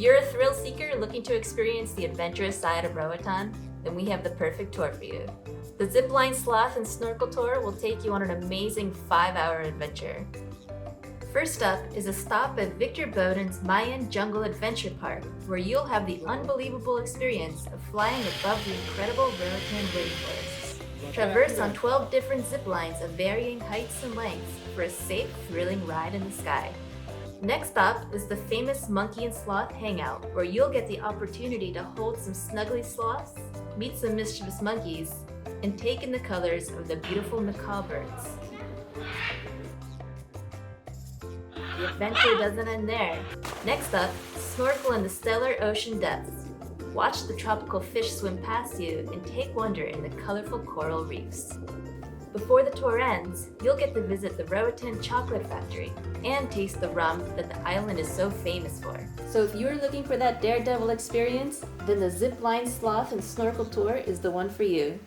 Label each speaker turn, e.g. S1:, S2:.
S1: you're a thrill seeker looking to experience the adventurous side of Roatan, then we have the perfect tour for you. The Zipline Sloth and Snorkel tour will take you on an amazing 5-hour adventure. First up is a stop at Victor Bodden's Mayan Jungle Adventure Park, where you'll have the unbelievable experience of flying above the incredible Roatan rainforests. Traverse on 12 different zip lines of varying heights and lengths for a safe, thrilling ride in the sky. Next up is the famous Monkey and Sloth Hangout, where you'll get the opportunity to hold some snuggly sloths, meet some mischievous monkeys, and take in the colors of the beautiful macaw birds. The adventure doesn't end there. Next up, snorkel in the stellar ocean depths. Watch the tropical fish swim past you and take wonder in the colorful coral reefs. Before the tour ends, you'll get to visit the Roatan Chocolate Factory and taste the rum that the island is so famous for. So if you're looking for that daredevil experience, then the Zipline Sloth and Snorkel tour is the one for you.